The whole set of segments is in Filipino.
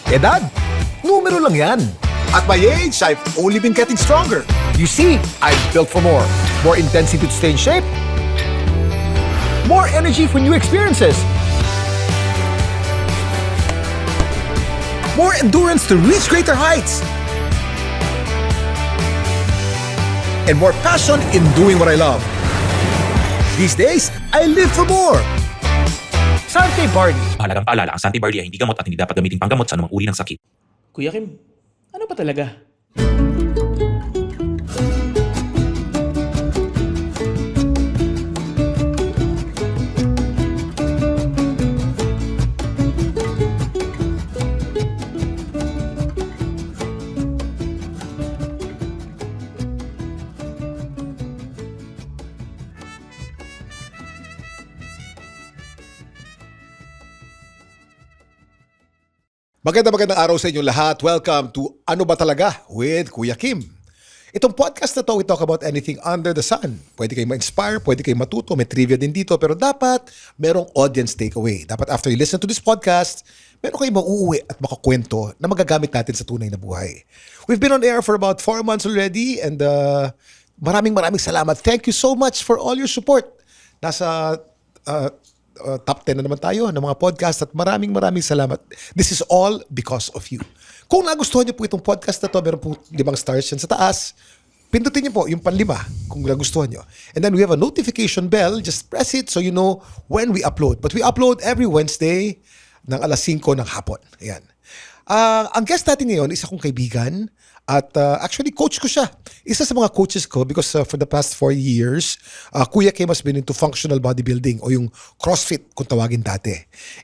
Edad, numero lang yan. At my age, I've only been getting stronger. You see, I've built for more. More intensity to stay in shape. More energy for new experiences. More endurance to reach greater heights. And more passion in doing what I love. These days, I live for more. Sante Barley. Mahalagang paalala, ang Santi Barley ay hindi gamot at hindi dapat gamitin panggamot sa anumang uri ng sakit. Kuya Kim, ano ba talaga? Magandang araw sa inyong lahat. Welcome to Ano Ba Talaga with Kuya Kim. Itong podcast na to, we talk about anything under the sun. Pwede kayo ma-inspire, pwede kayo matuto, may trivia din dito, pero dapat merong audience takeaway. Dapat after you listen to this podcast, meron kayo mauuwi at makakwento na magagamit natin sa tunay na buhay. We've been on air for about 4 months already and maraming salamat. Thank you so much for all your support. Nasa top 10 na naman tayo ng mga podcast at maraming salamat. This is all because of you. Kung nagustuhan niyo po itong podcast na to, meron po 5 stars yan sa taas. Pindutin niyo po yung pan-5 kung nagustuhan niyo. And then we have a notification bell. Just press it so you know when we upload. But we upload every Wednesday ng alas 5 ng hapon. Ayan. Ang guest natin ngayon is akong kaibigan at actually coach ko siya. Isa sa mga coaches ko because for the past 4 years, Kuya Kim has been into functional bodybuilding o yung CrossFit kung tawagin dati.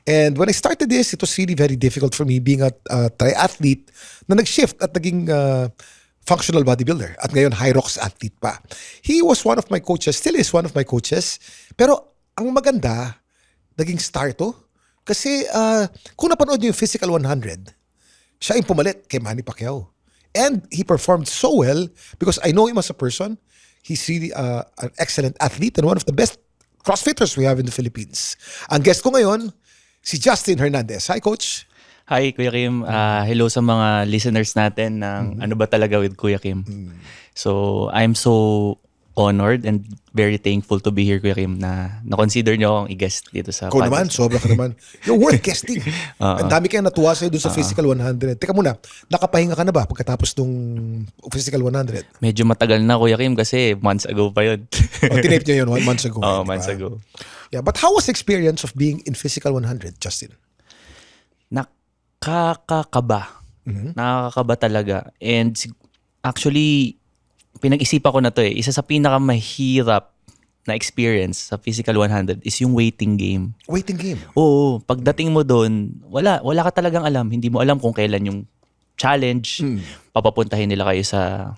And when I started this, it was really very difficult for me being a triathlete na nag-shift at naging functional bodybuilder at ngayon Hyrox athlete pa. He was one of my coaches, still is one of my coaches. Pero ang maganda, naging star to. Kasi kung napanood niyo yung Physical 100, siya yung pumalit kay Manny Pacquiao. And he performed so well because I know him as a person. He's really an excellent athlete and one of the best CrossFitters we have in the Philippines. Ang guest ko ngayon, si Justin Hernandez. Hi, Coach. Hi, Kuya Kim. Hello sa mga listeners natin ng Ano Ba Talaga with Kuya Kim. So, I'm so honored and very thankful to be here, Kuya Kim, na na-consider nyo akong i-guest dito sa Ikaw naman, sobra ka naman. You're worth guesting. Ang dami kayong natuwa sa'yo doon sa Physical 100. Teka muna, nakapahinga ka na ba pagkatapos nung Physical 100? Medyo matagal na, Kuya Kim, kasi months ago pa yun. Tinape niyo yun months ago. Months ago. Yeah, but how was the experience of being in Physical 100, Justin? Nakakakaba. Nakakakaba talaga. And actually, pinag-isipan ko na to eh. Isa sa pinakamahirap na experience sa Physical 100 is yung waiting game. Waiting game? Oo. Pagdating mo doon, wala ka talagang alam. Hindi mo alam kung kailan yung challenge. Papapuntahin nila kayo sa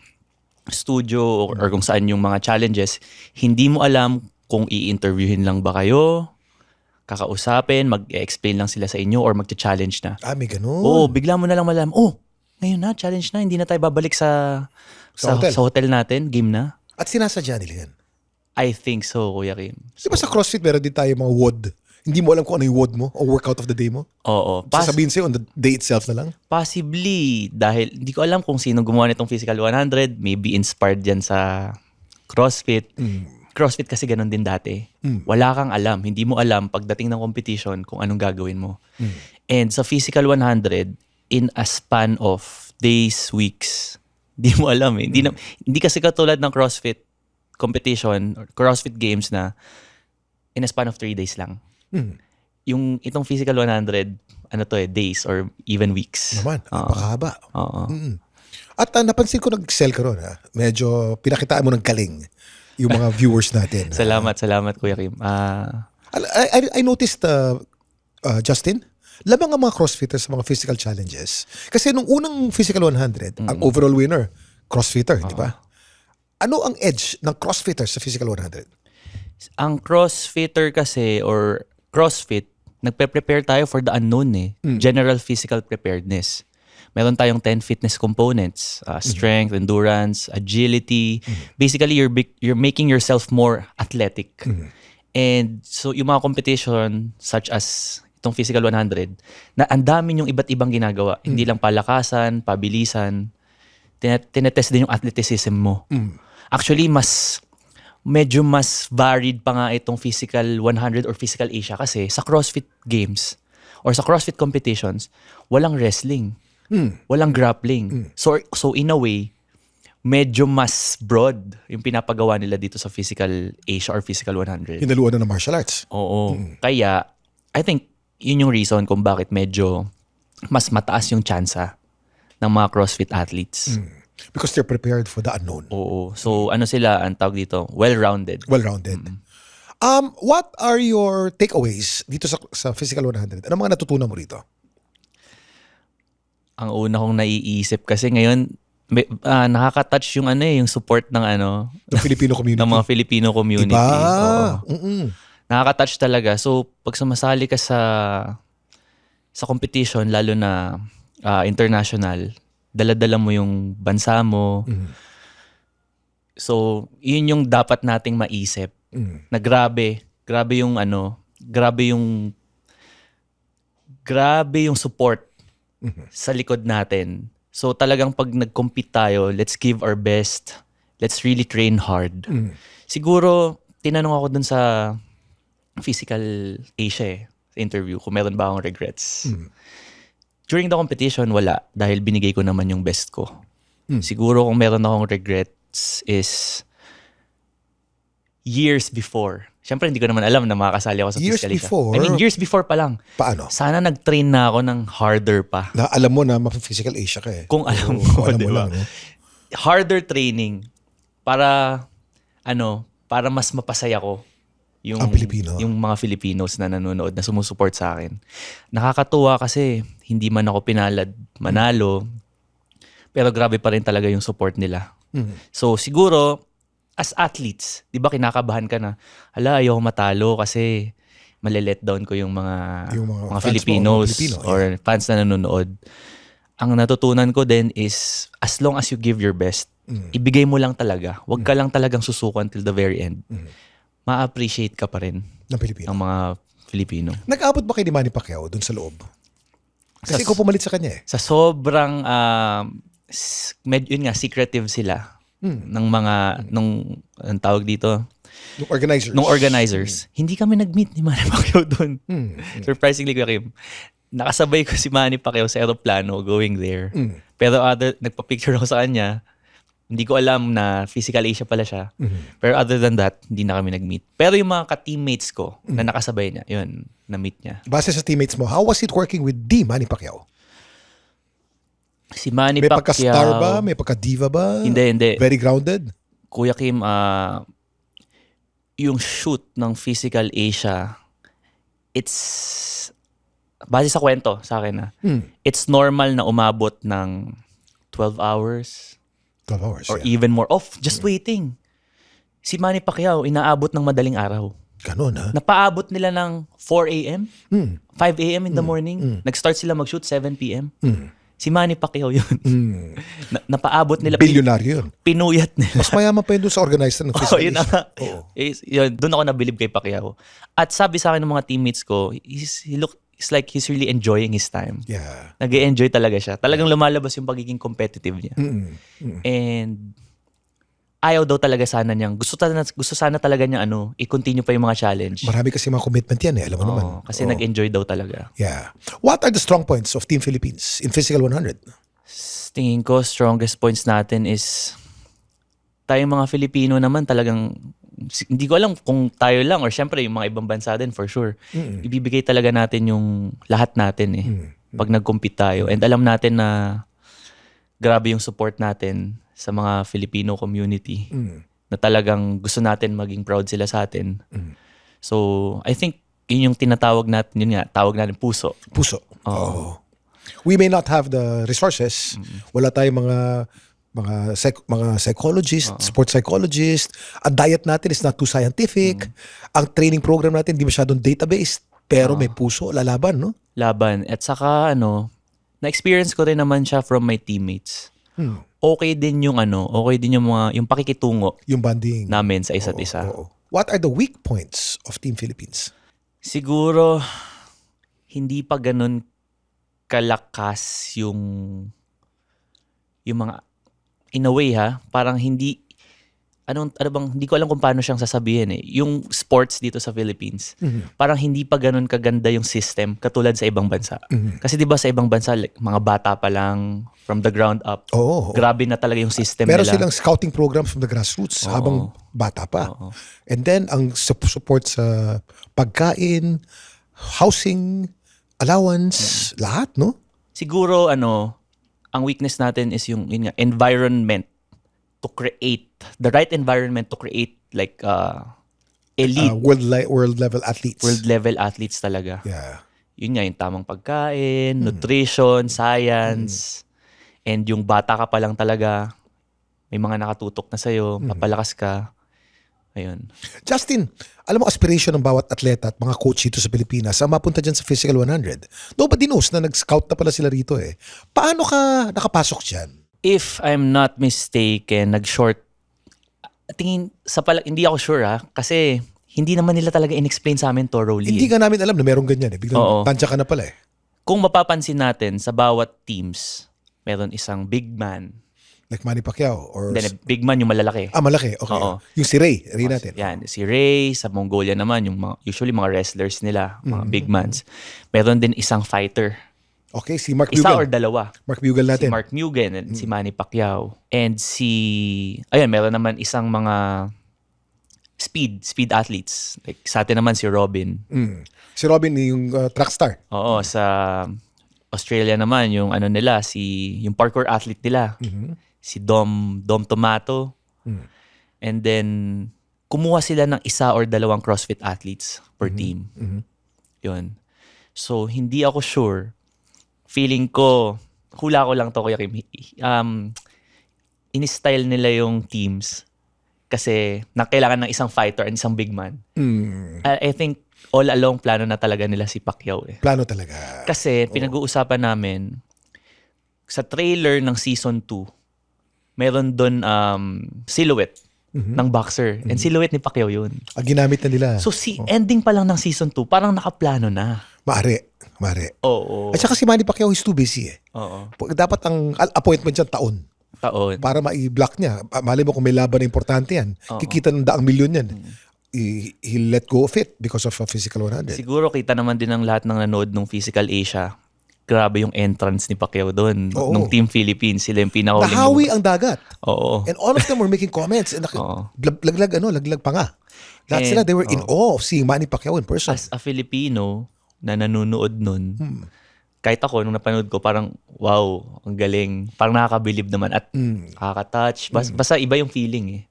studio or kung saan yung mga challenges. Hindi mo alam kung i-interviewin lang ba kayo, kakausapin, mag-explain lang sila sa inyo or mag-challenge na. May ganun. Oo, bigla mo na lang malaman, ngayon na, challenge na, hindi na tayo babalik sa hotel natin, game na. At sinasadya nila yan? I think so, Kuya Kim. Di ba sa CrossFit meron din tayo mga WOD? Hindi mo alam kung ano yung WOD mo o workout of the day mo? Oo. Sasabihin sa'yo on the day itself na lang? Possibly, dahil hindi ko alam kung sino gumawa nitong Physical 100, maybe inspired yan sa CrossFit. CrossFit kasi ganun din dati. Wala kang alam. Hindi mo alam pagdating ng competition kung anong gagawin mo. And sa Physical 100, in a span of days, weeks, hindi mo alam eh. Hindi kasi katulad ng CrossFit competition or CrossFit games na in a span of 3 days lang. Yung itong Physical 100, days or even weeks. Naman, napakahaba. Oo. At napansin ko nag-excel ka ron. Medyo pinakitaan mo ng galing yung mga viewers natin. Salamat, Kuya Kim. I noticed, Justin, lamang ang mga CrossFitters sa mga physical challenges. Kasi nung unang Physical 100, ang overall winner, CrossFitter, di ba? Ano ang edge ng CrossFitter sa Physical 100? Ang CrossFitter kasi or CrossFit, nagpe-prepare tayo for the unknown eh. General physical preparedness. Meron tayong 10 fitness components, strength, endurance, agility. Basically, you're making yourself more athletic. And so yung mga competition such as itong Physical 100, na ang dami yung iba't ibang ginagawa. Hindi lang palakasan, pabilisan. Tinetest din yung athleticism mo. Actually, medyo mas varied pa nga itong Physical 100 or Physical Asia kasi sa CrossFit Games or sa CrossFit competitions, walang wrestling. Walang grappling. So in a way, medyo mas broad yung pinapagawa nila dito sa Physical Asia or Physical 100. Hinaluan na ng martial arts. Oo. Kaya, I think, yun yung reason kung bakit medyo mas mataas yung tsansa ng mga CrossFit athletes. Because they're prepared for the unknown. Oo. So, ano sila, ang tawag dito, well-rounded. Well-rounded. What are your takeaways dito sa Physical 100? Ano mga natutunan mo rito? Ang una kong naiisip kasi ngayon, nakaka-touch yung yung support ng Ng Filipino community. ng mga Filipino community. Diba? Oo. Nakaka-touch talaga. So, pag sumasali ka sa competition, lalo na international, dala-dala mo yung bansa mo. So, yun yung dapat nating maisip. Na grabe yung support sa likod natin. So talagang pag nag-compete tayo, let's give our best. Let's really train hard. Siguro, tinanong ako dun sa Physical Asia sa interview kung meron ba akong regrets. During the competition, wala. Dahil binigay ko naman yung best ko. Siguro kung meron akong regrets is years before. Siyempre, hindi ko naman alam na makakasali ako sa Years Physical Asia. before? I mean, years before pa lang. Paano? Sana nag-train na ako ng harder pa. Na alam mo na Physical Asia ka eh. Kung alam Oo, ko, alam mo diba? lang. No? Harder training para para mas mapasaya ko yung Ang Pilipino. yung mga Filipinos na nanonood na sumusuport sa akin. Nakakatuwa kasi hindi man ako pinalad manalo, pero grabe pa rin talaga yung support nila. So siguro as athletes, 'di ba kinakabahan ka na, hala, ayaw matalo kasi male-let down ko yung mga fans Filipinos mo, mga Pilipino, or fans na nanonood. Ang natutunan ko din is as long as you give your best, ibigay mo lang talaga. Huwag ka lang talagang susuko until the very end. Ma-appreciate ka pa rin Ng Pilipino. ng mga Filipino. Nag-aabot ba kay ni Manny Pacquiao dun sa loob? Kasi ikaw pumalit sa kanya eh. Sa sobrang yun nga, secretive sila ng mga ang tawag dito, Nung organizers. hindi kami nag-meet ni Manny Pacquiao doon. Surprisingly, Kuya Kim, nakasabay ko si Manny Pacquiao sa aeroplano going there. Pero nagpa-picture ako sa kanya. Hindi ko alam na Physical Asia pala siya. Pero other than that, hindi na kami nag-meet. Pero yung mga ka-teammates ko na nakasabay niya, yun, na-meet niya. Base sa teammates mo, how was it working with the Manny Pacquiao? Si Manny May Pacquiao, pagka-star ba? May pagka-diva ba? Hindi. Very grounded? Kuya Kim, yung shoot ng Physical Asia, it's, base sa kwento sa akin it's normal na umabot ng 12 hours 12 hours, or yeah. even more off just waiting. Si Manny Pacquiao, inaabot ng madaling araw. Ganun, ha? Napaabot nila ng 4 a.m., 5 a.m. in the morning. Nag-start sila mag-shoot 7 p.m. Si Manny Pacquiao yun. Napaabot nila. Bilyonaryo yun. Pinuyat nila. Mas mayaman pa yun doon sa organizer ng Physical Yun na Asia. nga. Oo. Yun, doon ako nabilib kay Pacquiao. At sabi sa akin ng mga teammates ko, it's like he's really enjoying his time. Yeah. Nag-e-enjoy talaga siya. Talagang lumalabas yung pagiging competitive niya. And ayaw daw talaga sana niyang, gusto sana talaga niya i-continue pa yung mga challenge. Marami kasi mga commitment yan eh. Alam mo naman. Kasi Oo. nag-enjoy daw talaga. Yeah. What are the strong points of Team Philippines in Physical 100? Tingin ko, strongest points natin is tayong mga Filipino naman talagang, hindi ko alam kung tayo lang or syempre yung mga ibang bansa din for sure. Ibibigay talaga natin yung lahat natin pag nag-compete tayo. And alam natin na grabe yung support natin sa mga Filipino community na talagang gusto natin maging proud sila sa atin. So, I think yun yung tinatawag natin, yun nga, tawag natin puso. Puso. Oo. We may not have the resources. Wala tayong mga psychologist, sports psychologist. Ang diet natin is not too scientific. Ang training program natin hindi masyadong database. Pero may puso, lalaban, no? Laban. At saka, na-experience ko rin naman siya from my teammates. Okay din yung yung pakikitungo Yung bonding. namin sa isa't isa. Oo. What are the weak points of Team Philippines? Siguro, hindi pa ganun kalakas yung mga, in a way parang hindi, ano bang, hindi ko alam kung paano siyang sasabihin yung sports dito sa Philippines, parang hindi pa ganun kaganda yung system katulad sa ibang bansa. Kasi di ba sa ibang bansa, like, mga bata pa lang, from the ground up, grabe na talaga yung system Meron nila. silang scouting programs from the grassroots habang bata pa. And then, ang support sa pagkain, housing, allowance, lahat, no? Siguro, ang weakness natin is yung yun nga, environment to create, the right environment to create like elite, World level athletes. world level athletes talaga. Yeah. Yun nga, yung tamang pagkain, nutrition, science, and yung bata ka pa lang talaga, may mga nakatutok na sa'yo, papalakas ka. Ayun. Justin, alam mo aspiration ng bawat atleta at mga coach dito sa Pilipinas ang mapunta dyan sa Physical 100. Nobody knows na nag-scout na pala sila rito eh. Paano ka nakapasok dyan? If I'm not mistaken, nag-short, tingin, hindi ako sure kasi hindi naman nila talaga in-explain sa amin thoroughly. Hindi ka namin alam na merong ganyan eh. Biglang tansya ka na pala eh. Kung mapapansin natin, sa bawat teams, meron isang big man. Like Manny Pacquiao or... Then, big man yung malalaki. malaki. Okay. Oo. Yung si Ray natin. Yan, si Ray, sa Mongolia naman, yung usually mga wrestlers nila, mga big mans. Meron din isang fighter. Okay, si Mark Isa or Bugle. dalawa. Mark Bugle natin. Si Mark Mugen and si Manny Pacquiao. And ayun, meron naman isang mga speed athletes. Like sa atin naman si Robin. Si Robin yung track star. Oo, sa Australia naman yung yung parkour athlete nila. Si Dom Tomato. And then kumuha sila ng isa or dalawang CrossFit athletes per team. Yun. So hindi ako sure. Feeling ko, hula ko lang to, Kuya Kim. In-style nila yung teams kasi kailangan ng isang fighter and isang big man. I think all along plano na talaga nila si Pacquiao eh. Plano talaga. Kasi pinag-uusapan namin sa trailer ng season 2, meron doon silhouette ng boxer. And silhouette ni Pacquiao yun. Ginamit na nila. So ending pa lang ng season 2, parang nakaplano na. Maari. Oo. At saka si Manny Pacquiao is too busy eh. Oo. Dapat ang appointment dyan taon. Para ma-block niya. Mali mo kung may laban na importante yan. Kikita ng daang milyon yan. He'll let go of it because of a Physical 100. Siguro kita naman din ng lahat ng nanood ng Physical Asia. Grabe yung entrance ni Pacquiao doon. Nung Team Philippines, sila yung pinakahuling. Nahawi ang dagat. Oo. And all of them were making comments. And laglag pa nga. Lahat sila, they were in awe of seeing Manny Pacquiao in person. As a Filipino na nanonood nun, kahit ako, nung napanood ko, parang, wow, ang galing. Parang nakakabilib naman at nakaka-touch. Basta iba yung feeling eh.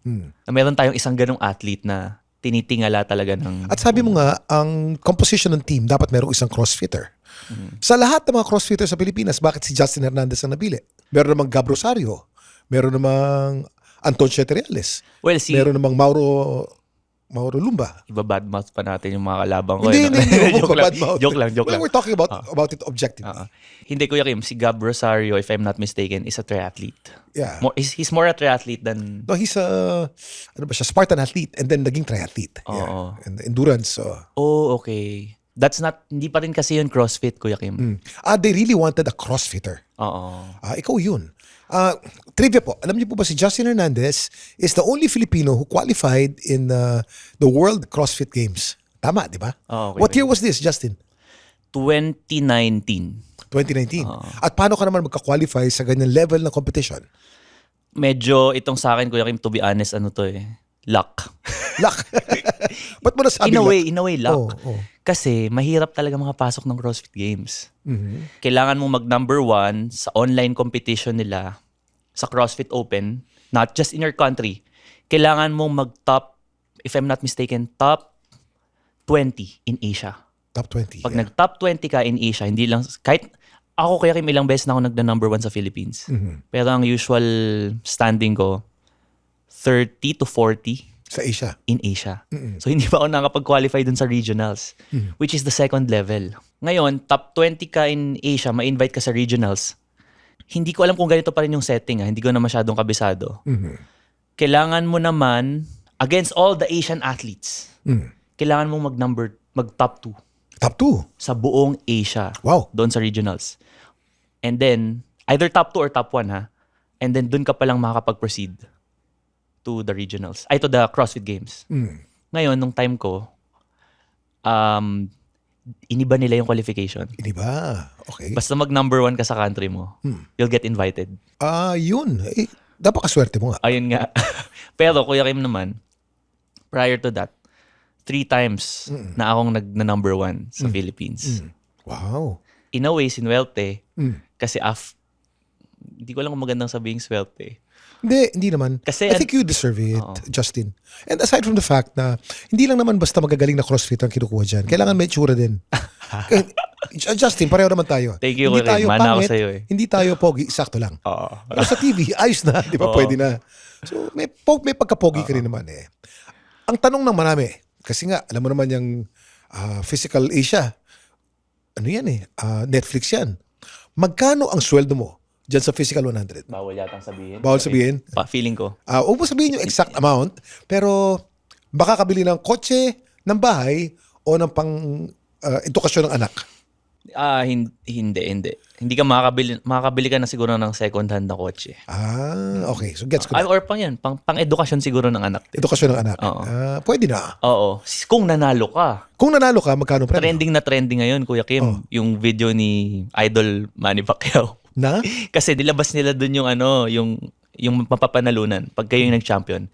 Na meron tayong isang ganong athlete na tinitingala talaga ng... At sabi mo nga, ang composition ng team, dapat merong isang crossfitter. Sa lahat ng mga crossfitter sa Pilipinas, bakit si Justin Hernandez ang nabili? Meron namang Gab Rosario. Meron namang Anton Cheteriales. Well, meron namang Mauro Lumba. Iba badmouth pa natin yung mga kalabang ko. Hindi. Joke lang. Well, we're talking about it objectively. Hindi, Kuya Kim, si Gab Rosario, if I'm not mistaken, is a triathlete. Yeah. He's more a triathlete than... No, he's Spartan athlete and then naging triathlete. Oo. Yeah. And endurance. Oh, okay. That's not, hindi pa rin kasi yun CrossFit, Kuya Kim. They really wanted a crossfitter. Oo. Ikaw yun. Trivia po, alam niyo po ba si Justin Hernandez is the only Filipino who qualified in the World CrossFit Games. Tama, di ba? Okay, What year was this, Justin? 2019. 2019. At paano ka naman magka-qualify sa ganyan level ng competition? Medyo itong sa akin, Kuya Kim, to be honest, luck. Luck. Ba't mo nasabi luck? In a way, luck. Kasi mahirap talaga makapasok ng CrossFit Games. Kailangan mo mag-number 1 sa online competition nila, sa CrossFit Open, not just in your country. Kailangan mo mag-top, if I'm not mistaken, top 20 in Asia. Top 20. Pag nag-top 20 ka in Asia, hindi lang, kahit ako Kuya Kim, ilang beses na ako nagda-number 1 sa Philippines. Pero ang usual standing ko, 30 to 40 sa Asia. in Asia. So hindi pa ako nakapag-qualify dun sa regionals, which is the second level. Ngayon, top 20 ka in Asia, ma-invite ka sa regionals. Hindi ko alam kung ganito pa rin yung setting. Hindi ko na masyadong kabisado. Kailangan mo naman, against all the Asian athletes, kailangan mo mag-top 2. Top 2. sa buong Asia. Wow. Doon sa regionals. And then, either top 2 or top 1 ha. And then, doon ka palang makakapag-proceed to the regionals. Ay, to the CrossFit Games. Ngayon, nung time ko, iniba nila yung qualification. Hindi ba? Okay. Basta mag number 1 ka sa country mo, you'll get invited. Yun. Dapat kaswerte mo nga. Ayun nga. Pero Kuya Kim naman, prior to that, 3 times na akong nag-number 1 sa Philippines. Wow. In a way, sinuwerte. Kasi hindi ko lang kung magandang sabihing swerte. Hindi naman. Kasi I think you deserve it, Justin. And aside from the fact na hindi lang naman basta magagaling na CrossFit ang kinukuha dyan. Kailangan may tsura din. Justin, pareho naman tayo. Thank you, Hindi Kuya. tayo Mana ako pangit, sa'yo eh. hindi tayo pogi, sakto lang. Oo. Pero sa TV, ayos na, di ba? Pwede na. So, may pagka-pogi ka rin naman eh. Ang tanong ng marami, kasi nga, alam mo naman yung Physical Asia, ano yan eh, Netflix yan. Magkano ang sweldo mo dyan sa Physical 100? Bawal yatang sabihin. Bawal sabihin? Feeling ko. Huwag mo sabihin yung exact amount, pero baka kabili ng kotse, ng bahay, o ng edukasyon ng anak. Hindi. Hindi ka makakabili ka na siguro ng second hand na kotse. Okay. So gets ko na. Or pang edukasyon siguro ng anak. Edukasyon ng anak. Oo. Pwede na. Oo. Kung nanalo ka. Kung nanalo ka, magkano premyo? Trending ngayon, Kuya Kim, yung video ni Idol Manny Pacquiao. Na? Kasi nilabas nila dun yung mapapanalunan pag kayo yung nag-champion.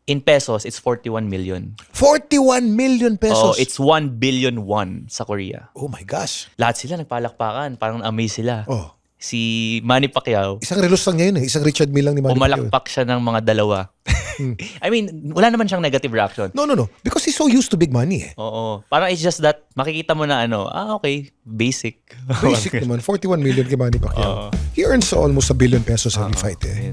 In pesos, it's 41 million. 41 million pesos? It's 1 billion won sa Korea. Oh my gosh. Lahat sila nagpalakpakan, parang amaze sila. Oh. Si Manny Pacquiao, Isang relos lang niya yun eh. Isang Richard Mille lang ni Manny Pacquiao. pumalakpak siya ng mga dalawa. I mean, wala naman siyang negative reaction. No. Because he's so used to big money eh. Oo. Parang it's just that, makikita mo na okay, basic. Basic naman. 41 million kay Manny Pacquiao. He earns almost $1 billion every fight eh.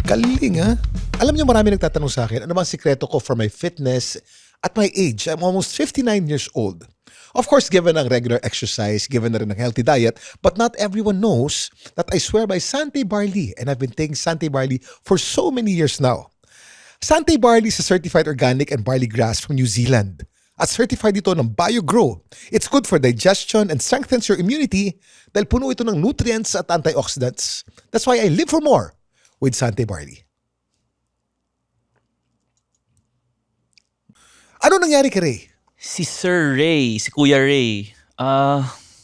Galing ha? Alam niyo, marami nagtatanong sa akin, ano bang sikreto ko for my fitness at my age? I'm almost 59 years old. Of course, given ang regular exercise, given na rin ang healthy diet, but not everyone knows that I swear by Sante Barley, and I've been taking Sante Barley for so many years now. Sante Barley is a certified organic and barley grass from New Zealand. At certified ito ng BioGrow. It's good for digestion and strengthens your immunity dahil puno ito ng nutrients at antioxidants. That's why I live for more with Sante Barley. Ano nangyari kay Ray? Si Sir Ray, si Kuya Ray,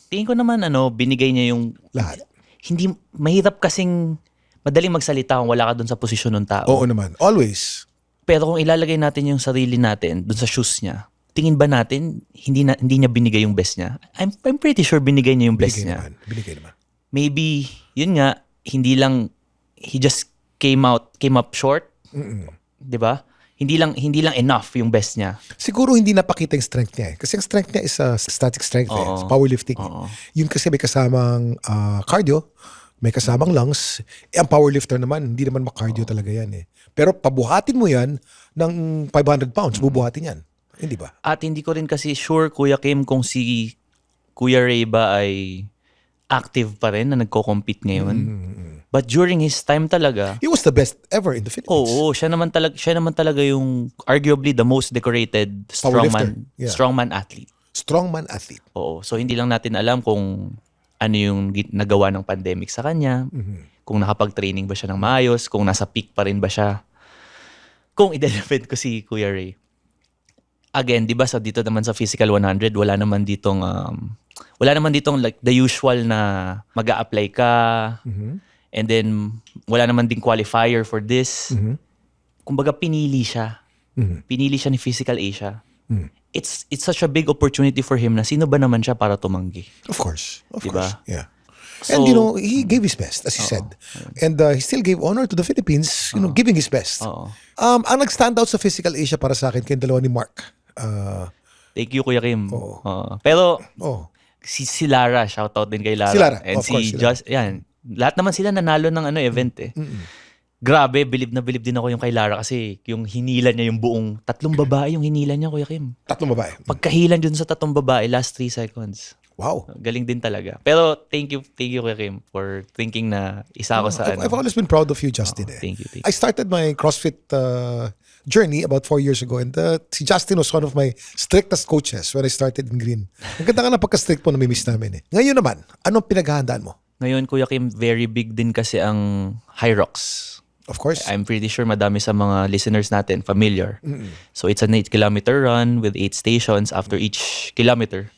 tingin ko naman binigay niya yung Lahat. Hindi, mahirap kasing madaling magsalita kung wala ka dun sa posisyon ng tao. Oo naman. Always. Pero kung ilalagay natin yung sarili natin dun sa shoes niya, tingin ba natin hindi niya binigay yung best niya? I'm pretty sure binigay niya yung best niya. Binigay naman. Maybe, yun nga, hindi lang, he just came up short. Di ba? Hindi lang enough yung best niya. Siguro hindi napakita yung strength niya eh. Kasi ang strength niya is static strength eh. It's powerlifting. Yun kasi may kasamang cardio, may kasamang lungs. Ang powerlifter naman, hindi naman makardio talaga yan eh. Pero pabuhatin mo yan ng 500 pounds, bubuhatin yan. Hindi ba? At hindi ko rin kasi sure, Kuya Kim, kung si Kuya Ray ba ay active pa rin na nagko-compete ngayon. But during his time talaga, He was the best ever in the Philippines. oo, siya naman talaga yung arguably the most decorated Powerlifter. strongman athlete. Strongman athlete. Oo. So hindi lang natin alam kung ano yung nagawa ng pandemic sa kanya, kung nakapag-training ba siya ng maayos, kung nasa peak pa rin ba siya. Kung i-defend ko si Kuya Ray. Again, 'di ba dito naman sa Physical 100, wala naman ditong like the usual na mag-a-apply ka. And then wala naman ding qualifier for this. Kumbaga pinili siya. Pinili siya ni Physical Asia. It's such a big opportunity for him na sino ba naman siya para tumanggi. Of course. Of Diba? course. Yeah. So, And he gave his best, as he said. And he still gave honor to the Philippines, giving his best. Ang nag-stand out sa Physical Asia para sa akin, kayong dalawa ni Mark. Thank you, Kuya Kim. Pero si Lara, shoutout din kay Lara. Si Lara, And of course, si si Lara. Just, yan. Lahat naman sila nanalo ng event eh. Grabe, bilib na bilib din ako yung kay Lara kasi yung hinila niya yung buong 3 babae yung hinila niya, Kuya Kim. 3 babae. Pagkahilan dun sa 3 babae, last 3 seconds. Wow. Galing din talaga. Pero thank you Kuya Kim for thinking na isa ako sa I've always been proud of you, Justin. thank you. I started my CrossFit journey about 4 years ago, and si Justin was one of my strictest coaches when I started in Green. Ang ganda nga ng pagka-strict mo, namimiss namin eh. Ngayon naman, anong pinaghahandaan mo? Ngayon, Kuya Kim, very big din kasi ang Hyrox. Of course. I'm pretty sure madami sa mga listeners natin familiar. So it's an 8-kilometer run with 8 stations after each kilometer.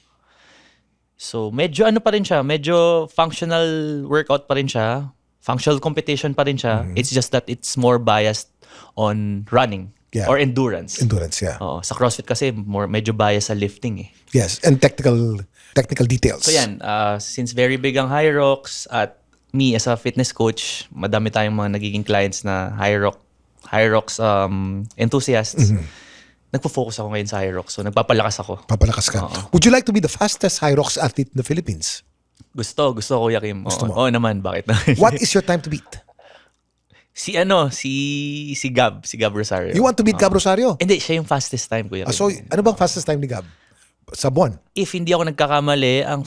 So medyo ano pa rin siya, medyo functional workout pa rin siya. Functional competition pa rin siya. It's just that it's more biased on running or endurance. Endurance, yeah. Oo, sa CrossFit kasi medyo biased sa lifting eh. Yes, and technical details. So yan, since very big ang Hyrox at me as a fitness coach, madami tayong mga nagiging clients na Hyrox enthusiasts. Nagpo-focus ako ngayon sa Hyrox. So nagpapalakas ako. Papalakas ka. Would you like to be the fastest Hyrox athlete in the Philippines? Gusto Kuya Kim. Gusto mo? Oo naman, bakit na? What is your time to beat? Si Gab Rosario. You want to beat Gab Rosario? Hindi, siya yung fastest time, Kuya Kim. So, ano bang fastest time ni Gab? Sa buwan? If hindi ako nagkakamali, ang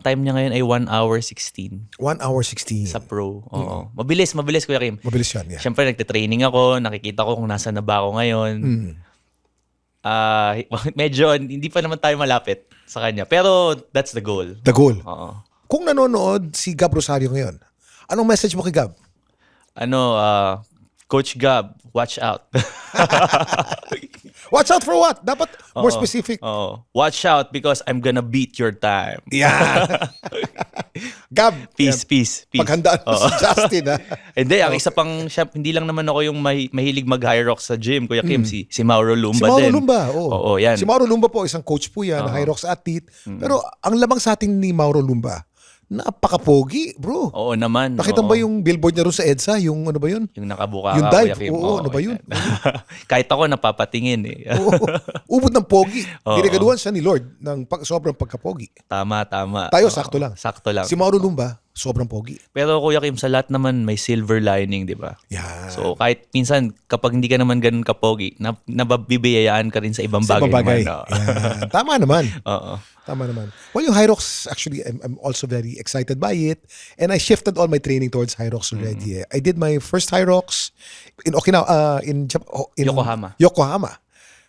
time niya ngayon ay 1 hour 16 1 hour 16. sa pro. Oo. Mabilis Kuya Kim. Mabilis yan, yeah. Siyempre, nagte-training ako, nakikita ko kung nasa na ba ako ngayon. Medyo, hindi pa naman tayo malapit sa kanya. Pero, that's the goal. The goal. Oo. Kung nanonood si Gab Rosario ngayon, anong message mo kay Gab? Coach Gab, watch out. Watch out for what? Dapat more specific. Watch out because I'm gonna beat your time. Yeah. Gab. Peace. Paghandaan mo si Justin, ha? Hindi, ang isa pang, hindi lang naman ako yung mahilig mag-Hyrox sa gym, Kuya Kim, si Mauro Lumba Si Mauro din. Lumba, oo. Oo, yan. Si Mauro Lumba po, isang coach po yan, Hyrox athlete. Pero ang lamang sa atin ni Mauro Lumba, napaka-pogi, bro. Oo naman. Nakita mo ba yung billboard niya ron sa EDSA? Yung ano ba yun? Yung nakabuka Yung ka, dive. Kuya Kim. Oo, ano ba yun? Kahit ako napapatingin eh. Oo. Ubod ng pogi. Oo. Diregaluhan siya ni Lord ng sobrang pagka-pogi. Tama. Tayo, Oo, sakto lang. Sakto lang. Si Mauro Lumba, sobrang pogi. Pero Kuya Kim, sa lahat naman may silver lining, di ba? Yan. So kahit minsan, kapag hindi ka naman ganun kapogi, nabibiyayaan ka rin sa ibang Sa bagay. ibang bagay. Naman, Yan. Tama naman. Oo. Tama naman. Well, yung Hyrox, actually, I'm also very excited by it. And I shifted all my training towards Hyrox already. I did my first Hyrox in Okinawa, in Yokohama.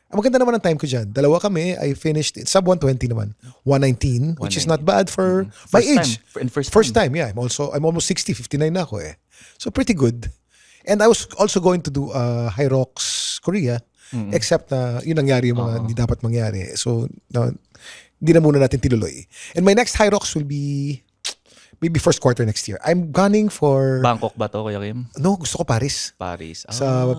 Ang maganda naman ang time ko dyan. Dalawa kami, I finished sub 120 naman. 119, which is not bad for my age. First time, yeah. I'm almost 60, 59 na ako eh. So pretty good. And I was also going to do Hyrox Korea, except na yun nangyari yung mga hindi dapat mangyari. So, hindi na muna natin tinuloy. And my next Hyrox will be maybe first quarter next year. I'm gunning for... Bangkok ba to, Kuya Kim? No, gusto ko Paris. Paris. Sa,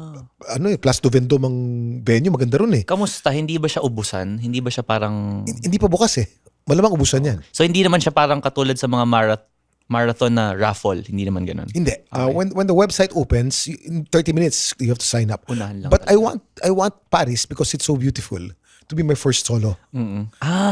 Place du Vendôme ang venue. Maganda ron eh. Kamusta? Hindi ba siya ubusan? Hindi ba siya parang... Hindi pa bukas eh. Malamang ubusan yan. So hindi naman siya parang katulad sa mga marathon na raffle. Hindi naman ganun. Hindi. When the website opens, in 30 minutes, you have to sign up. Unahan lang But I want Paris because it's so beautiful to be my first solo.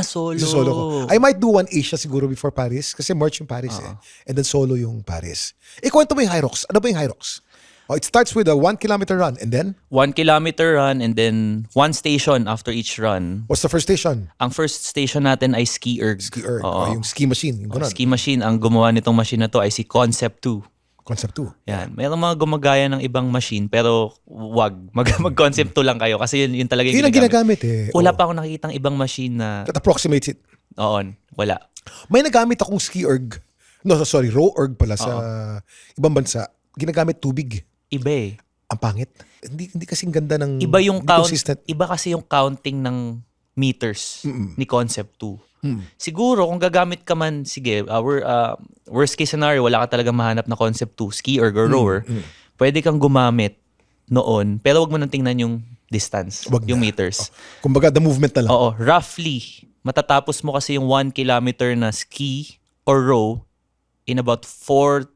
Solo. It's a solo ko. I might do one Asia siguro before Paris kasi March yung Paris eh. And then solo yung Paris. Kwento mo yung Hyrox. Ano ba yung Hyrox? It starts with a 1 kilometer run and then? 1 kilometer run and then 1 station after each run. What's the first station? Ang first station natin ay ski erg. Ski erg. Oo. Yung ski machine. Yung ganun. Ski machine. Ang gumawa nitong machine na to ay si Concept 2. Concept 2. Yan. Mayroong mga gumagaya ng ibang machine pero wag. Mag-concept 2 lang kayo kasi yun talaga yung Yun ang ginagamit eh. Wala pa akong nakikitang ibang machine na... That approximates it. Oo. Wala. May nagamit akong ski erg. No, sorry. Row erg pala sa ibang bansa. Ginagamit tubig. Iba eh. Ang pangit. Hindi kasing ganda ng... Iba yung consistent. Iba kasi yung counting ng meters ni Concept 2. Siguro kung gagamit ka man, sige, worst case scenario, wala ka talagang mahanap na Concept 2, ski or rower, pwede kang gumamit noon, pero wag mo nang tingnan yung distance, yung meters. Kumbaga, the movement na lang. Oo, roughly, matatapos mo kasi yung 1 kilometer na ski or row in about 4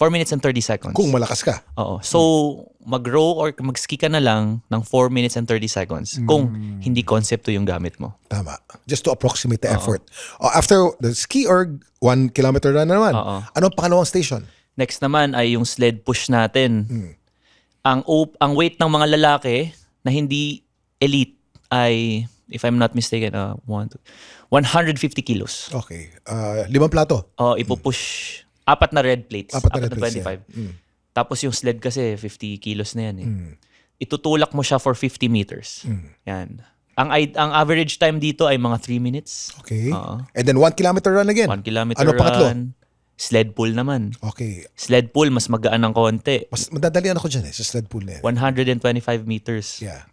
minutes and 30 seconds. Kung malakas ka. Oo. So, mag-row or mag-ski ka na lang ng 4 minutes and 30 seconds kung hindi Concept 2 yung gamit mo. Tama. Just to approximate the effort. After the ski erg, 1 kilometer run na naman. Anong pangalawang station? Next naman ay yung sled push natin. Ang weight ng mga lalaki na hindi elite ay if I'm not mistaken, 150 kilos. Okay. 5 plato. Ipupush 4 na red plates. 4 na red na plates, 25. Tapos yung sled kasi 50 kilos na yan eh. Itutulak mo siya for 50 meters. Yan. Ang average time dito ay mga 3 minutes. Okay. Oo. And then 1 kilometer run again. 1 kilometer Ano pangatlo? run. Sled pull naman. Okay. Sled pull, mas magaan ng konti. Mas madadalian ako dyan sa sled pull na yan. 125 meters. Yeah.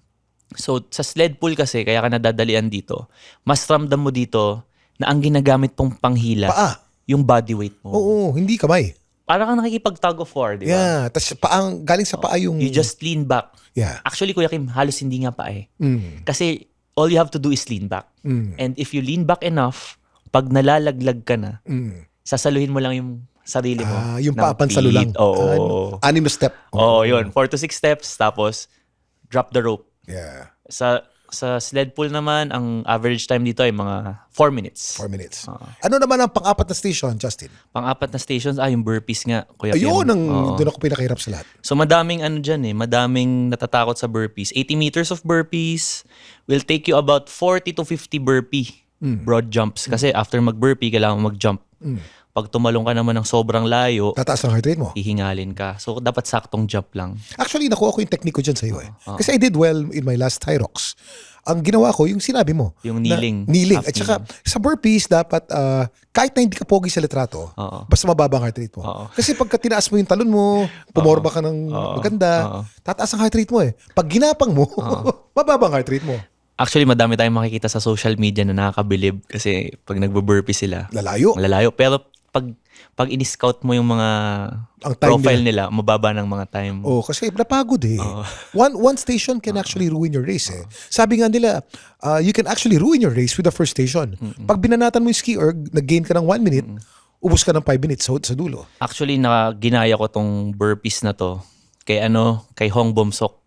So, sa sled pull kasi, kaya ka nadadalian dito, mas ramdam mo dito na ang ginagamit pong panghila, Paa. yung body weight mo. Oo, hindi kamay. Parang kang nakikipag-tug of war, di ba? Yeah. Tapos paang, galing sa paa yung... You just lean back. Yeah. Actually, Kuya Kim, halos hindi nga pa eh. Kasi all you have to do is lean back. And if you lean back enough, pag nalalaglag ka na, sasaluhin mo lang yung sarili mo. Yung ng papansalo lang. feet. Oo. 6 na step. Oo, yun. 4 to 6 steps, tapos drop the rope. Yeah. Sa sled pull naman, ang average time dito ay mga 4 minutes. 4 minutes. Ano naman ang pang-apat na station, Justin? Pang-apat na stations, yung burpees nga, Kuya Kim. Ayun, Oo. doon ako pinakahirap sa lahat. So madaming madaming natatakot sa burpees. 80 meters of burpees will take you about 40 to 50 burpee broad jumps. Kasi after mag-burpee, kailangan mo mag-jump. Pag tumalong ka naman ng sobrang layo, Tataas ang heart rate mo. hihingalin ka. So dapat saktong jump lang. Actually, nakuha ko yung technique ko dyan sa iyo eh. Kasi I did well in my last Hyrox. Ang ginawa ko, yung sinabi mo. Yung kneeling. Kneeling. Half At saka, sa burpees, dapat, kahit na hindi ka pogi sa litrato, basta mababa ang heart rate mo. Kasi pagka tinaas mo yung talon mo, pumorba ka ng maganda, tataas ang heart rate mo eh. Pag ginapang mo, mababa ang heart rate mo. Actually, madami tayong makikita sa social media na nakakabilib kasi pag nagbo-burpee sila, Lalayo. malalayo. Pero pag in-scout mo yung mga Ang time profile nila, mababa ng mga time. Oh, kasi napagod eh. One station can actually ruin your race eh. Sabi nga nila, you can actually ruin your race with the first station. Pag binanatan mo yung ski erg, nag-gain ka ng 1 minute, ubos ka ng 5 minutes sa dulo. Actually, ginaya ko tong burpees na to kay Hong Bomsok.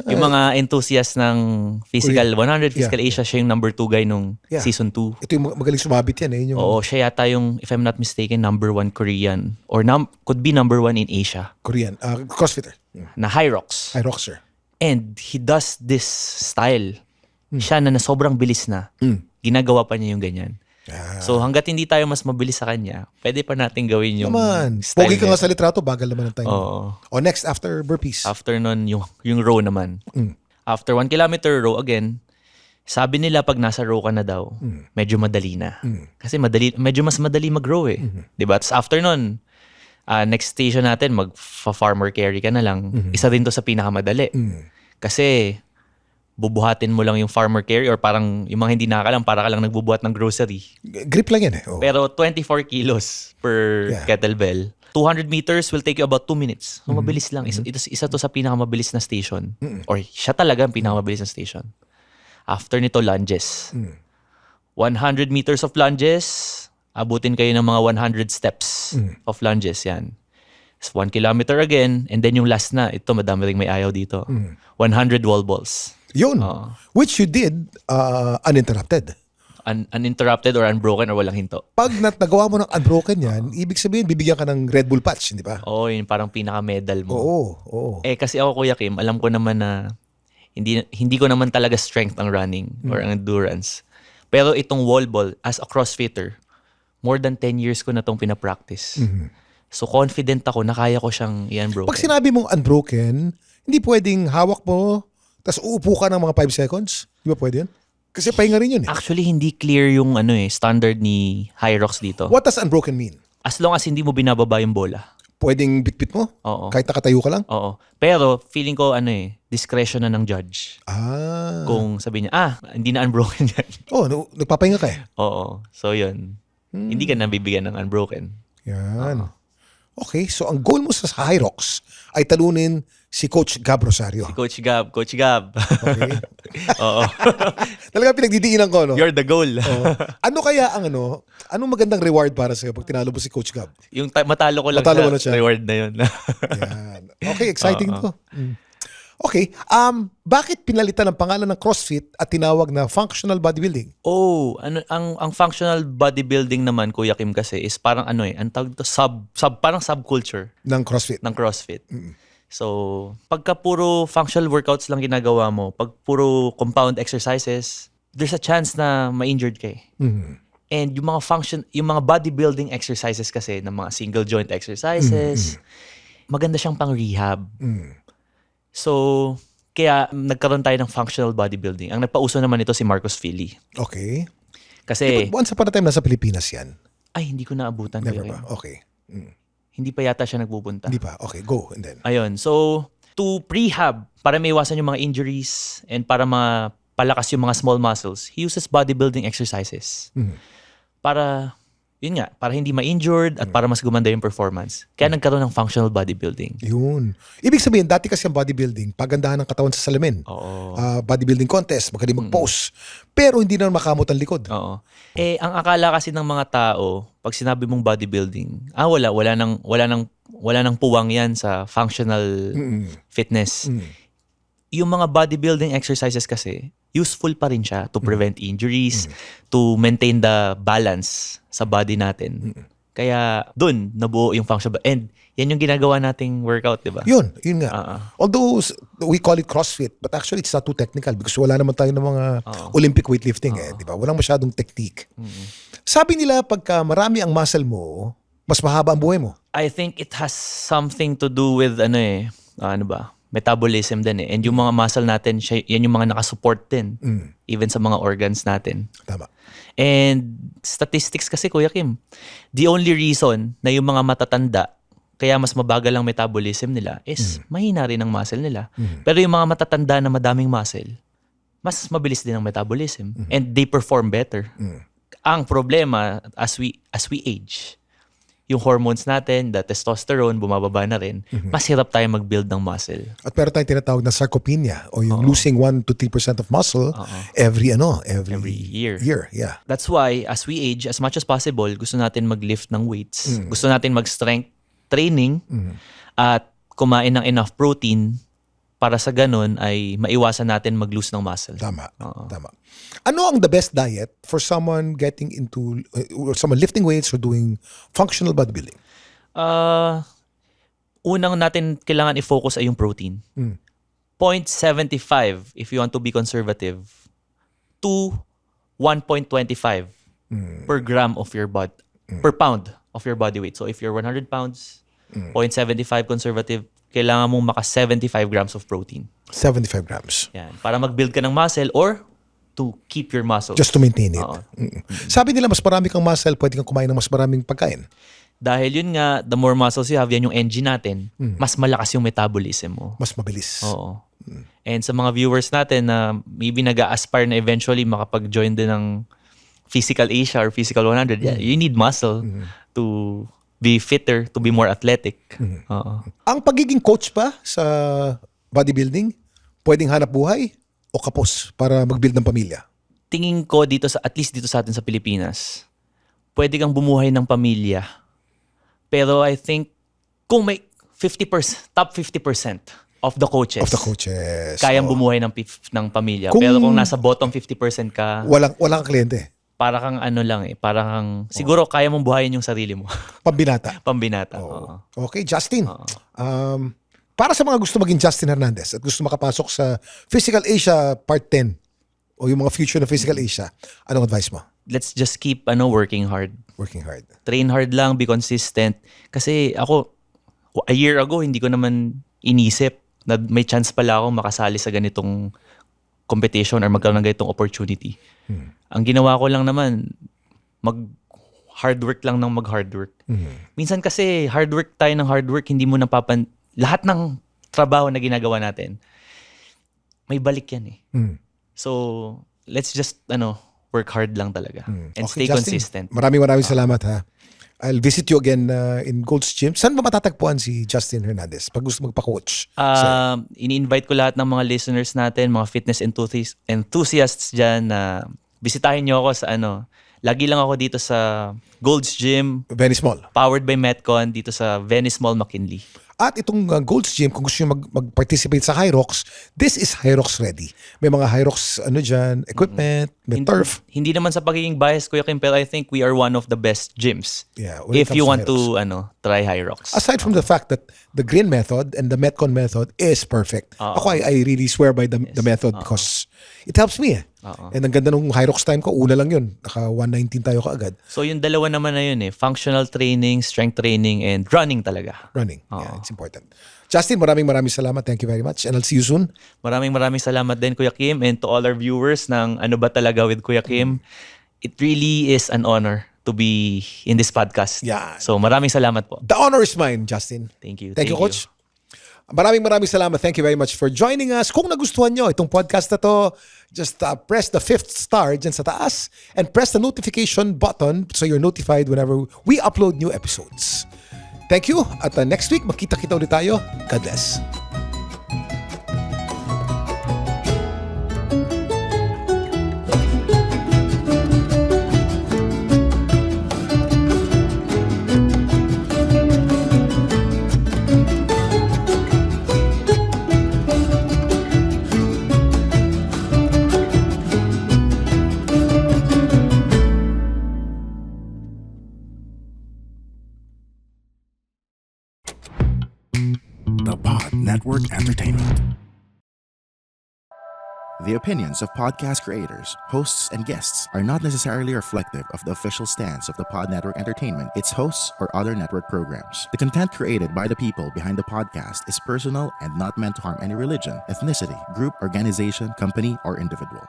Yung mga enthusiast ng Physical 100 Physical Asia, siya yung number 2 guy nung season 2. Ito yung magaling sumabit yan eh. Yung Oo, siya yata yung, if I'm not mistaken, number 1 Korean or could be number 1 in Asia Korean, crossfitter. na Hyrox. Hyroxer. And he does this style. Siya na sobrang bilis na. Ginagawa pa niya yung ganyan. So hanggat hindi tayo mas mabilis sa kanya, pwede pa natin gawin yung Naman. style Pogi ka niya. nga sa litrato, bagal naman ang time. Oo. O next, after burpees. After nun, yung row naman. After 1 kilometer row, again, sabi nila pag nasa row ka na daw, medyo madali na. Kasi medyo mas madali mag-row eh. Diba? Tapos after nun, next station natin, mag-farmer carry ka na lang. Isa din to sa pinakamadali. Kasi bubuhatin mo lang yung farmer carry or parang yung mga hindi nakakalam, para ka lang nagbubuhat ng grocery. Grip lang yan eh. Oh. Pero 24 kilos per kettlebell. 200 meters will take you about 2 minutes. So mabilis lang. Isa to sa pinakamabilis na station. Or siya talaga ang pinakamabilis na station. After nito, lunges. 100 meters of lunges, abutin kayo ng mga 100 steps of lunges. Yan. 1 kilometer again, and then yung last na, ito madami ring may ayaw dito. 100 wall balls. Yun. Which you did uninterrupted. Uninterrupted or unbroken or walang hinto. Pag nagawa mo ng unbroken yan, ibig sabihin, bibigyan ka ng Red Bull patch, hindi ba? Oo, yun parang pinaka-medal mo. Oo. Kasi ako, Kuya Kim, alam ko naman na hindi ko naman talaga strength ang running or ang endurance. Pero itong wall ball, as a crossfitter, more than 10 years ko na itong pinapractice. So confident ako na kaya ko siyang i-unbroken. Pag sinabi mong unbroken, hindi pwedeng hawak mo, tapos uupo ka ng mga 5 seconds. Di ba pwede yun? Kasi pahinga rin yun eh. Actually, hindi clear yung standard ni Hyrox dito. What does unbroken mean? As long as hindi mo binababa yung bola. Pwedeng bitbit mo? Oo. Kahit nakatayo ka lang? Oo. Pero feeling ko discretion na ng judge. Kung sabi niya, hindi na unbroken yan. Nagpapahinga ka eh. Oo. So yun. Hindi ka nabibigyan ng unbroken. Yan. Okay, so ang goal mo sa Hyrox ay talunin si Coach Gab Rosario. Coach Gab. Okay. Oo. Talaga pinagdidiinan ko, no? You're the goal. Ano kaya ang anong magandang reward para sa'yo pag tinalo mo si Coach Gab? Yung matalo ko lang Matalo mo na siya. reward na yun. Yan. Okay, exciting to. Okay, bakit pinalitan ang pangalan ng CrossFit at tinawag na functional bodybuilding? Ang functional bodybuilding naman, Kuya Kim, kasi is parang ang tawag dito, parang subculture Ng CrossFit. ng CrossFit. So, pagka puro functional workouts lang ginagawa mo, pag puro compound exercises, there's a chance na ma-injured ka eh. And yung mga bodybuilding exercises kasi ng mga single joint exercises, maganda siyang pang rehab. So, kaya nagkaroon tayo ng functional bodybuilding. Ang nagpauso naman ito si Marcus Filly. Okay. Kasi, Once upon a time, nasa Pilipinas yan. ay, hindi ko naabutan. Never Kuya ba? Kim. Okay. Hindi pa yata siya nagpupunta. Hindi pa. Okay, go. And then. Ayun. So, to prehab, para maiwasan yung mga injuries and para mapalakas yung mga small muscles, he uses bodybuilding exercises. Para, yun nga, para hindi ma-injured at para mas gumanda yung performance. Kaya nagkaroon ng functional bodybuilding. Yun. Ibig sabihin, dati kasi ang bodybuilding, pagandahan ng katawan sa salamin. Oo. Bodybuilding contest, magaling mag-pose. Pero hindi na makamot ang likod. Oo. Ang akala kasi ng mga tao, pag sinabi mong bodybuilding, wala nang puwang yan sa functional fitness. Yung mga bodybuilding exercises kasi, useful pa rin siya to prevent injuries, to maintain the balance sa body natin. Kaya dun, nabuo yung functional. And yan yung ginagawa nating workout, di ba? Yun nga. Although we call it CrossFit, but actually it's not too technical because wala naman tayo ng mga Olympic weightlifting di ba? Walang masyadong technique. Sabi nila pagka marami ang muscle mo, mas mahaba ang buhay mo. I think it has something to do with metabolism din eh. And yung mga muscle natin, yan yung mga nakasupport din. Even sa mga organs natin. Tama. And statistics kasi, Kuya Kim, the only reason na yung mga matatanda, kaya mas mabagal ang metabolism nila, is mahina rin ang muscle nila. Pero yung mga matatanda na madaming muscle, mas mabilis din ang metabolism. And they perform better. Ang problema, as we age, yung hormones natin, the testosterone, bumababa na rin, mas hirap tayo mag-build ng muscle. At meron tayong tinatawag na sarcopenia o yung losing 1 to 3% of muscle every year. Yeah. That's why, as we age, as much as possible, gusto natin mag-lift ng weights. Gusto natin mag-strength training at kumain ng enough protein para sa ganun ay maiwasan natin mag-lose ng muscle. Tama. Ano ang the best diet for someone getting into, or someone lifting weights or doing functional bodybuilding? Unang natin kailangan i-focus ay yung protein. 0.75 if you want to be conservative to 1.25 per gram of your body, per pound of your body weight. So if you're 100 pounds, 0.75 conservative, kailangan mong maka 75 grams of protein. 75 grams. Yan. Para mag-build ka ng muscle or to keep your muscles. Just to maintain it. Oo. Sabi nila, mas marami kang muscle, pwede kang kumain ng mas maraming pagkain. Dahil yun nga, the more muscles you have, yan yung engine natin, mas malakas yung metabolism mo. Mas mabilis. Oo. And sa mga viewers natin na maybe nag-aspire na eventually makapag-join din ng Physical Asia or Physical 100, you need muscle to be fitter, to be more athletic. Oo. Ang pagiging coach pa sa bodybuilding, pwedeng hanap buhay o kapos para mag-build ng pamilya? Tingin ko dito at least dito sa atin sa Pilipinas, pwede kang bumuhay ng pamilya. Pero I think kung may 50%, top 50% of the coaches, kayang bumuhay ng pamilya. Pero kung nasa bottom 50% ka, walang kang kliyente. para kang siguro kaya mong buhayin yung sarili mo. Pambinata. Pambinata. Okay, Justin. Para sa mga gusto maging Justin Hernandez at gusto makapasok sa Physical Asia Part 10 o yung mga future na Physical Asia, anong advice mo? Let's just keep working hard. Working hard. Train hard lang, be consistent. Kasi ako, a year ago, hindi ko naman inisip na may chance pala akong makasali sa ganitong competition or magkaroon ng ganitong opportunity. Ang ginawa ko lang naman, mag-hard work lang ng mag-hard work. Minsan kasi hard work tayo ng hard work, hindi mo lahat ng trabaho na ginagawa natin, may balik yan eh. So, let's just work hard lang talaga. And stay Justin, consistent. Maraming salamat ha. I'll visit you again in Gold's Gym. Saan ba matatagpuan si Justin Hernandez pag gusto magpa-coach? Ini-invite ko lahat ng mga listeners natin, mga fitness enthusiasts dyan na bisitahin nyo ako sa lagi lang ako dito sa Gold's Gym. Venice Mall. Powered by Metcon dito sa Venice Mall, McKinley. At itong Gold's Gym, kung gusto nyo mag-participate sa Hyrox, this is Hyrox ready. May mga Hyrox dyan, equipment, may turf. Hindi naman sa pagiging bias, Kuya Kim, pero I think we are one of the best gyms. Yeah, If you want to try Hyrox. Aside from the fact that the Green method and the Metcon method is perfect. Ako, I really swear by the method because it helps me eh. And ang ganda nung Hyrox time ko, una lang yun. Naka 119 tayo kaagad. So yung dalawa naman na yun eh, functional training, strength training, and running talaga. Running. Yeah, it's important. Justin, maraming salamat. Thank you very much. And I'll see you soon. Maraming salamat din Kuya Kim, and to all our viewers ng Ano Ba Talaga with Kuya Kim. It really is an honor to be in this podcast. Yeah. So maraming salamat po. The honor is mine, Justin. Thank you. Thank you, Coach. Maraming salamat. Thank you very much for joining us. Kung nagustuhan nyo itong podcast na to, just press the 5th star dyan sa taas and press the notification button so you're notified whenever we upload new episodes. Thank you. At next week, makita-kita ulit tayo. God bless. The Pod Network Entertainment. The opinions of podcast creators, hosts, and guests are not necessarily reflective of the official stance of the Pod Network Entertainment, its hosts, or other network programs. The content created by the people behind the podcast is personal and not meant to harm any religion, ethnicity, group, organization, company, or individual.